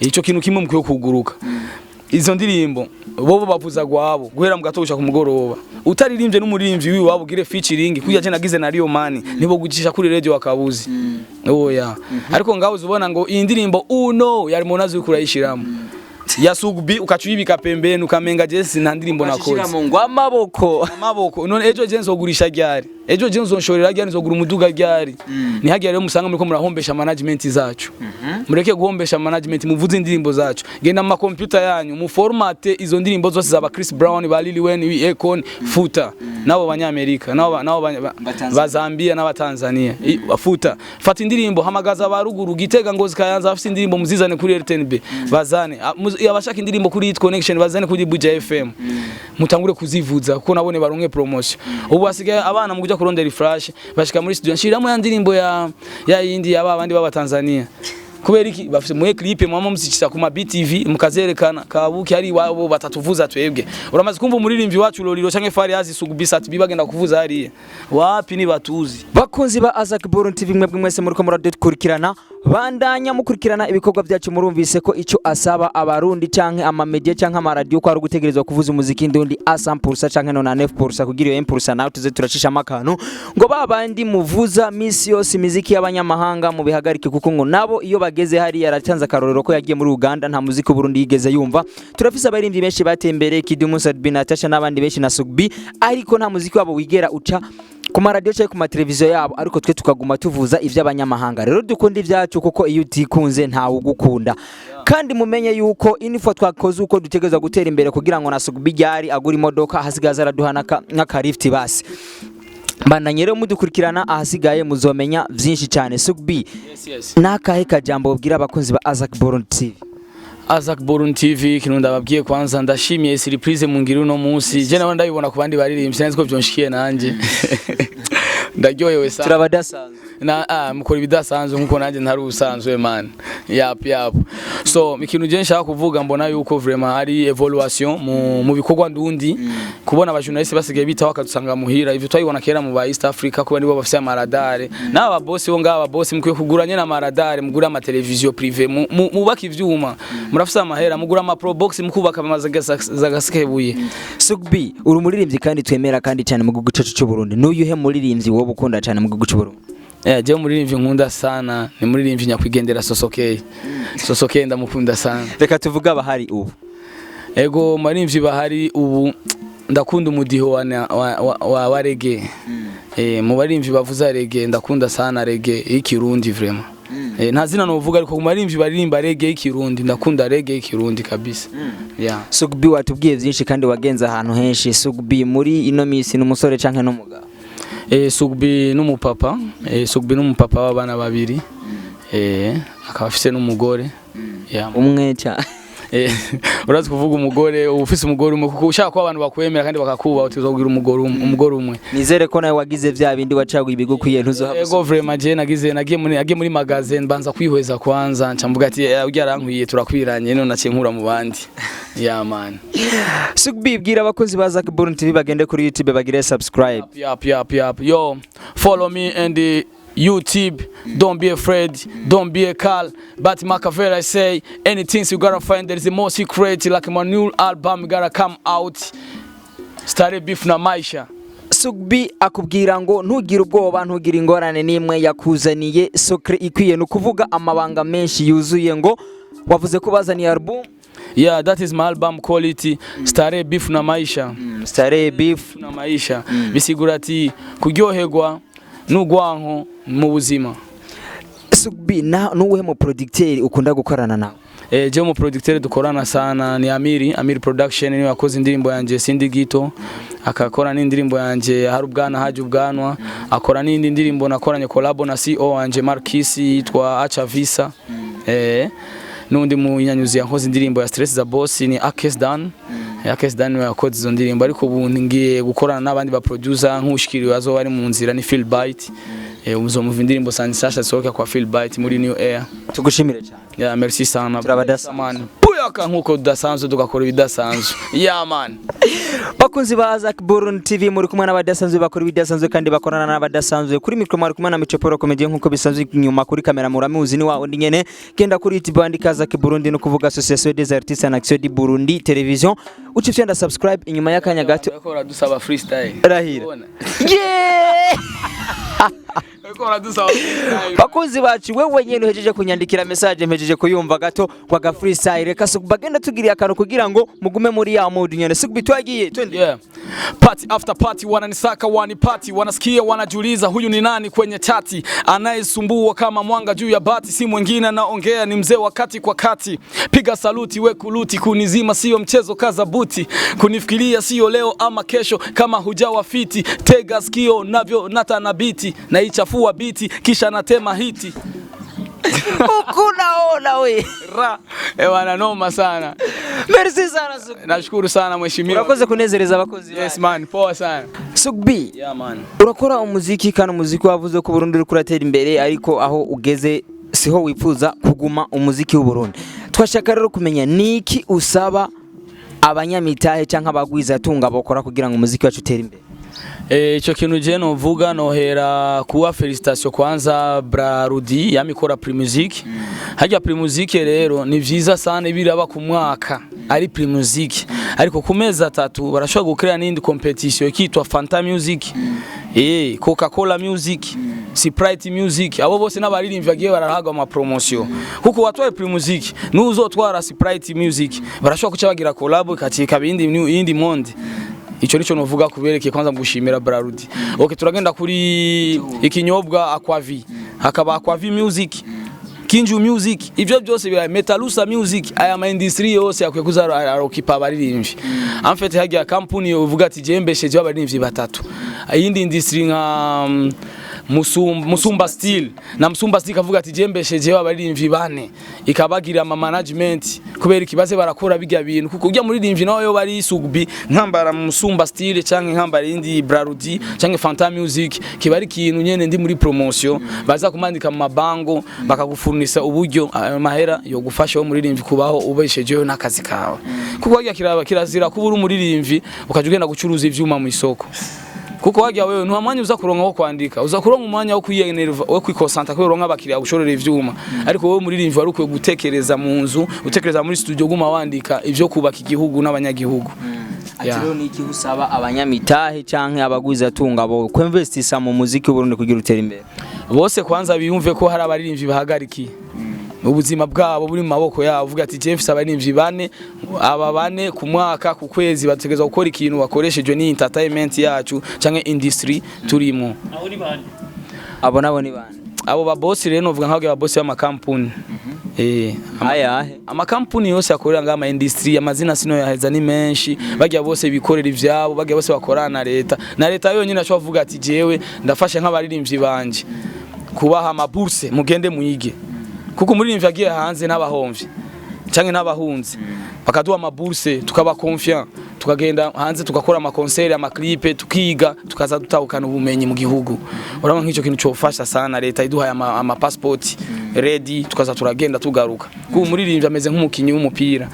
ico kintu kimwe mukwiye kuguruka izo ndirimbo bobo bavuza gwabo guhera mu gatondo gushaka umugoroba utaririmbye n'umuririmvyi wiwe wabo gire featuring kuya je nagize na Rio Mani nibo gucisha kuri radio wakabuzi oya ariko ngaho uzubona ngo iyi ndirimbo uno yari monazi kurayishiramo ya Sugbi ukacuyibika pembeni ukamenga Jesse nta ndirimbo nakoze ngo amaboko none ejo je nzogurisha ryari ejo je nzonshorera ryari nzogura umuduga ryari ni hagiye rero musanga muri ko murahombesha management zacu mureke guhombesha management muvuze indirimbo zacu genda mu computer yanyu mu formate izo ndirimbo zose zaba Chris Brown ba Lil Wayne Akon Futa nabo banyamerika nabo ba Zambia n'abatanzania Futa fata indirimbo hamagaza baruguru Gitega Ngozi Kayanza afite indirimbo muzizane kuri RTNB bazane abashaka indirimbo kuri Hit Connection bazane kuri Buja FM mutangure kuzivuza kuko nabone baronke promotion ubu basigaye abana mu kujya kurondera flash bashika muri studio nshiramo ya ndirimbo ya yindi yaba abandi baba Tanzania kubera iki bafite mu clip mama muzikisa ku ma BTV mukazerekana kabuki ari wabo batatuvuza twebwe uramaze kumva umuririmvyi wacu Loliro canke Fariazi Sugubisat bibagenda kuvuza hariye wapi ni batuzi bakunzi ba ASAAC-BURUNDI TV mwebwe mwese muri ko muradukurikirana bandanya mukurikirana ibikorwa byacu murumvise ko ico asaba abarundi canke ama media canke ama radio ko ari gutegerezwa kuvuza umuziki ndundi 100% canke 99% kugira iyo 1% nawe tuze turacisha makano ngo babandi muvuza misi yose imiziki y'abanyamahanga mu bihagarike kuko ngo nabo iyo bageze hari yaratanze akarorero ko yagiye muri Uganda nta muziki Burundi yigeze yumva turafise abaririmbyi benshi batembere Kidumu Sadbi Natasha n'abandi benshi na Sugbi ariko nta muziki wabo wigera uca ku radio cyangwa ku mateleviziyo yabo ariko twe tukaguma tuvuza ivy'abanyamahanga rero dukunda ivyacu kuko iyo utikunze nta ugukunda kandi mumenye yuko info twakoze uko dutegereza gutera imbere kugira ngo na Sugbi ryari agura imodoka hasigaza araduhana nk'aka lift basi bandanye rero mudukurikirana ahasigaye muzomenya vyinshi cyane Sugbi nakahe kajambo ubwira abakunzi ba ASAAC-BURUNDI TV ASAAC-BURUNDI TV kintu ndababwiye kwanza ndashimiye surprise mu ngiro no munsi je nawe ndabibona ku bandi baririmbye sinzi ko byonshikiye nanje ndaryohewe sana turabadasanzwe na mukora ibidasanzwe nkuko nanjye ntari usanzwe man. Yap. So ikintu je nshaka kuvuga mbona yuko vraiment ari evaluation mu bikorwa ndundi kubona abajournaliste basigaye bitaho akadusanga muhira ivyo twayibona kera mu ba East Africa kuba nibo bafite amaradare n'aba boss bo ngaba boss mukwiye kuguranye na maradare mugura ama television privé mubaka ivyuma murafite amahera mugura ama pro box mukubaka amaze zagasekebuye. Sugbi uri umuririmbyi kandi twemera kandi cyane mu gihugu cyacu cy'u Burundi n'uyuhe muririmbyi wowe ukunda cyane mu gihugu cy'u Burundi? Je umuririmbyi nkunda sana ni muririmbyi nyakwigendera Sosokeye ndamukunda sana. Reka tuvuga abahari ubu. Ego maririmbyi bahari ubu ndakunda umudiho wa reggae. Mu baririmbyi bavuza reggae ndakunda sana reggae y'ikirundi vraiment. Nta zina novuga ariko kumarimbyi baririmba reggae y'ikirundi ndakunda reggae y'ikirundi kabisa. Sugbi watubwiye byinshi kandi wagenza ahantu henshi. Sugbi muri ino misi n'umusore canke n'umugabo? Sugbi n'umupapa. Sugbi n'umupapa w'abana babiri. Akaba afise n'umugore. Umwe cyane. Urazi kuvuga umugore ufise umugore umwe kuko ushaka ko abantu bakwemera kandi bakakuba utizogira umugore umwe. Nizere ko nawe wagize vya bindi wacaguye ibigukwiye ntuzohaba. Ego vraiment je nagiye muri magazine banza kwihweza kwanza ncamvuga ati ujya arankwiye turakwiranye none nacinkura mu bandi. Man. Sugbi bwira abakozi ba ASAAC-BURUNDI TV bagende kuri YouTube bagire subscribe. Yap. Yo, follow me and the YouTube, don't be afraid, don't be a call. But Machiavelli I say, anything you gotta find, there is a more secret. Like my new album gotta come out. Started beef na maisha. Sugbi akubwira ngo ntugira ubwoba ntugira ingorane nimwe yakuzaniye secret ikwiye no kuvuga amabanga menshi yuzuye ngo wavuze ko bazaniye album. Yeah, that is my album quality. Started beef na maisha. Started beef na maisha. Bisigura ati kuryoherwa n'ugwanko mu buzima. Sugbi nuwe mu producteur ukunda gukorana nawe? Je mu producteur dukorana sana ni Amiri Production ni wakoze indirimbo yanje Sindi Gito akakora n'indirimbo yanje hari ubwana haje ubwanwa akora n'indi ndirimbo nakoranye collab na CEO wanje Marquis yitwa Acha Visa. Nundi mu nyanyuzi yakoze indirimbo ya Stress za Boss ni Akesdan. Akesdan we yakoze izo ndirimbo ariko ubu ngiye gukorana n'abandi ba producer nk'ushikiriwe azo bari mu nzira ni Feel Bite. Uzo mu indirimbo Sanisasha soka kwa Feel Bite muri New Air. Tugushimire cyane. Merci sana. Turabadasa man. Puyaka nkuko dudasanzwe tugakora ibidasanzwe. Man. Bakunzi ba ASAAC-BURUNDI TV muri kumwe n'abadasanzwe bakora ibidasanzwe kandi bakorana n'abadasanzwe kuri micro mari kumwe na Michoporo comedy nkuko bisanzwe inyuma kuri kamera muramuzi ni wawe nyene genda kuri YouTube bandika ASAAC-BURUNDI no kuvuga Association des Artistes en Action du Burundi Television uci fyonda subscribe inyuma y'akanya gato bakora dusaba freestyle rahira bakunzi bacu wewe nyene uhejeje kunyandikira message mpejeje kuyumva gato kwa ga freestyle reka bagenda tugiriye akantu kugira ngo mugume muri ya mood nyene Sugbi twagiye twende. Party after party wananisaka wani party wanasikia wanajiuliza huyu ni nani kwenye chati anayesumbua kama mwanga juu ya bati si mwingine naongea ni mzee wakati kwa kati piga saluti we kuluti kunizima sio mchezo kaza buti kunifikiria sio leo ama kesho kama hujawa fiti tega sikio navyo nata na biti na ichafua biti kisha natema hiti. Ukunaona we wana noma sana. Merci sana Sugbi. Nashukuru sana mheshimiwa. Urakoze kunezereza abakozi. Yes man, poa sana. Sugbi. Man. Urakora umuziki kandi umuziki wavuze ko Burundi uri kuratera imbere ariko aho ugeze siho wifuza kuguma umuziki w'u Burundi. Twashaka rero kumenya niki usaba abanyamitahe canka abagwiza tunga bokora kugira ngo umuziki wacu utere imbere. Ico kintu je novuga nohera kuwa felicitation kwanza Brarudi yamikora Primusic. Hajya Primusic rero ni vyiza sana biraba ku mwaka ari Primusic ariko ku mezi 3 barashobora gukora n'indi competition ikitwa Fanta Music. Coca-Cola Music, Sprite Music. Abo bose n'abaririmvyi bagiye barahaga ama promotion. Kuko watwaye Primusic n'uzotwara Sprite Music barashobora kuca bagira collab katika bindi monde. Ico nico novuga kubereke kwanza gushimira Brarudi. Okay turagenda kuri ikinyobwa Aquavi. Hakaba Aquavi Music, Kinju Music, ivyo byose bya Metalusa Music, aya ma industry yose yakwiye kuzara arokipa abaririmvyi. En fait hagiye company uvuga ati jembesheje abaririmbyi batatu. Ayindi industry musumba style na musumba style kavuga ati jembesheje abarimvyi bane ikabagira ama management kubera ikibaze barakora bijya bintu kuko ujya muri rimvyi nayo bari sugbi nkambara musumba style canke nkambara indi brarudi canke Fanta Music kibari kintu nyene ndi muri promotion baza kumandika mu mabango bakagufurnisa uburyo mahera yo gufasha muri rimvyi kubaho ubeshejeyo nakazi kawe kuko wajya kirazira kubura umuririmvyi ukaje ugenda gucuruza ivyuma mu isoko kuko wajya wewe nta mwanya uza kuronka wo kwandika uza kuronka umwanya wo kwiyenerva wo kwikonsanta ko uronka abakiriya ushorera ivyuma ariko wowe muririmvyi wari ukwiye gutekereza mu nzu utekereza muri studio guma wandika ivyo kubaka igihugu n'abanyagihugu Atiro niki usaba abanyamitahe canke abaguza tunga bo kwinvestisa mu muziki Burundi kugira utera imbere bose kwanza biyumve ko hari abarimvyi bahagarikiye ubuzima bwabo buri mu maboko yabo uvuga ati Jeff abarimvyi bane aba bane ku mwaka ku kwezi bategeza gukora ikintu bakoresheje ni entertainment yacu canke industry turimo aho ni bane abo nabo ni bane abo ba boss rero novuga nk'abwe ba boss y'amakampuni amakampuni yose akorera ngama industry amazina sino yaheza ni menshi bajya bose bikorera ivyabo bajya bose bakorana na leta yonyine acho bavuga ati jewe ndafasha nk'abaririmbyi banje kubaha amaburse mugende muyige kuko muri agiye hanze n'abahomvye canke n'abahunze bakaduha amaburse tukaba confiant tukagenda hanze tukakora ama concert ama clip tukiga tukaza dutahukana ubumenyi mu gihugu urabona nk'icyo kintu cyofasha sana leta iduhaye ama passport ready tukaza turagenda tugaruka kuko muri ameze nk'umukinyi w'umupira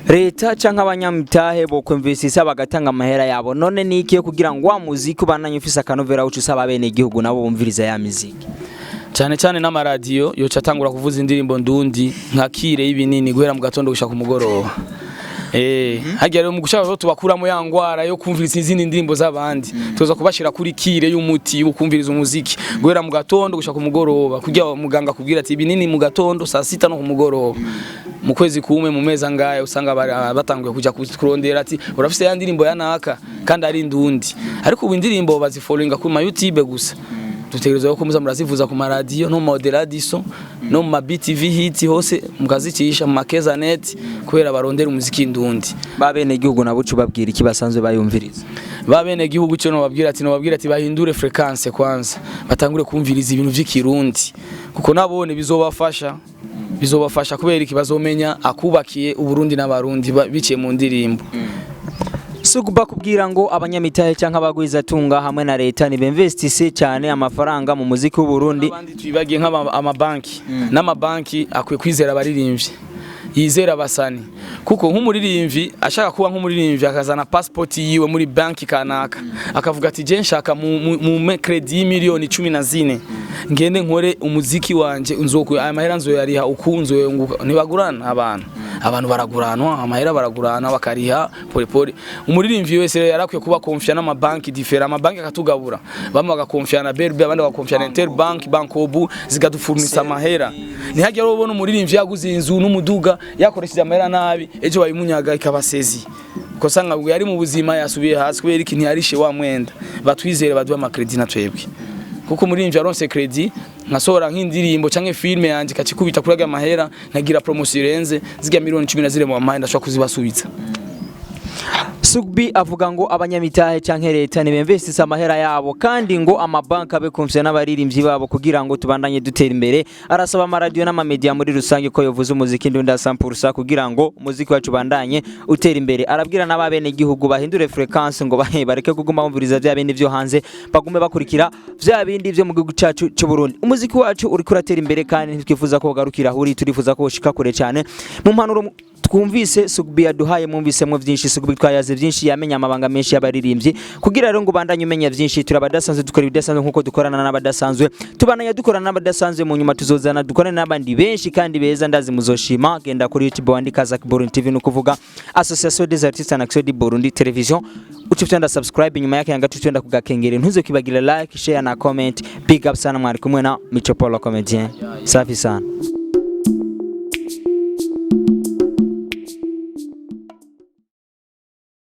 leta canke abanyamitahe bo kwinvestisa bagatanga amahera yabo none niki yo kugira ngo wa muziki ubananye ufise akanovera ucu usaba bene igihugu nabo bumviriza ya muziki cyane n'amaradiyo yo catangura kuvuza indirimbo ndundi nka kire y'ibinini guhera mu gatondo gushaka umugoroba hagiye rero mu gushaka tubakuramo ya ngwara yo kumviriza izindi ndirimbo z'abandi tuza kubashira kuri kire y'umuti ukumviriza umuziki guhera mu gatondo gushaka umugoroba kugira muganga kubwira ati ibinini mu gatondo saa 6 no ku mugoroba mu kwezi kumwe mu meza ngaye usanga batanguye kuja kurondera ati urafise ya ndirimbo ya naka kandi ari ndundi ariko ubu indirimbo bazifollowinga ku YouTube gusa dutegerezwa ko muza murazivuza ku maradiyo no moderadiso no mu BTV hit hose mukazicisha mu makeza net kubera barondera umuziki ndundi babene igihugu nabucu babwira iki basanzwe bayumviriza babene igihugu cyo no babwira ati bahindure frequency kwanza batangure kumviriza ibintu vy'ikirundi kuko nabone bizobafasha kubera iki bazomenya akubakiye uburundi n'abarundi biciye mu ndirimbo Suguba kubwira ngo abanyamitahe canke abagwiza tunga hamwe na leta ni bemvestise cyane amafaranga mu muziki w'u Burundi abandi twibagiye nk'amabanki n'amabanki akwiye kwizera abaririmbyi yizera basani kuko nk'umuririmbyi ashaka kuba nk'umuririmbyi akazana passport yiwe muri banki kanaka akavuga ati je nshaka mu credit y'imiliyoni 14 ngende nkore umuziki wanje unzokuye amahera nzoyariha ukunzo ntibagurana abantu baraguranwa amahera baragurana bakariha pole umuririmbyi wese yarakwiye kuba confiant n'amabanki different amabanki akatugabura bamwe bagakonfiant na BRB abandi bagakonfiant na Interbank Bankobu zigadufurnisa amahera ntihagire ubona umuririmbyi yaguze inzu n'umuduga yakoresheje amahera nabi ejo bayimunyaga ikabasezi ko sanga yari mu buzima yasubiye hasi kubera iki ntiyarishe wa mwenda batwizere baduha ama credit na twebwe kuko umuririmbyi aronse credit nkasohora nk'indirimbo canke filme yanje kacikubita kuraga amahera nkagira promotion irenze ziga miliyoni 10 mu amahera ndashaka kuzibasubiza Sugbi avuga ngo abanyamitahe canke leta nibemvestisa amahera yabo kandi ngo amabanka abe konfiant n'abaririmbyi babo kugira ngo tubandanye dutera imbere arasaba amaradio n'amamedia muri rusange ko yovuza umuziki ndunda 100% kugira ngo umuziki wacu bandanye utera imbere arabwira n'ababene igihugu bahindure frequency ngo bareke kuguma bumviriza vya bindi vyo hanze bagume bakurikira vya bindi vyo mu gihugu cacu cyo Burundi umuziki wacu uri kuratera imbere kandi ntitwifuza ko garukira huri turifuza ko ushika kure cyane mu mpanuro twumvise Sugbi yaduhaye mwumvisemwe vyinshi Sugbi twayaze vyinshi yamenya amabanga menshi y'abaririmbyi kugira rero ngo bandanye umenya vyinshi turabadasanzwe dukora ibidasanzwe nkuko dukorana n'abadasanzwe tubananya dukorana n'abadasanzwe mu nyuma tuzozana dukorana n'abandi benshi kandi beza ndazi muzoshima genda kuri YouTube wandika ASAAC-BURUNDI TV no kuvuga Association des Artistes en Action du Burundi Television ucipfenda subscribe nyuma yake yanga tutenda kugakengere ntuze kwibagira like share na comment big up sana mwari kumwe na Micho Polo comedian safi sana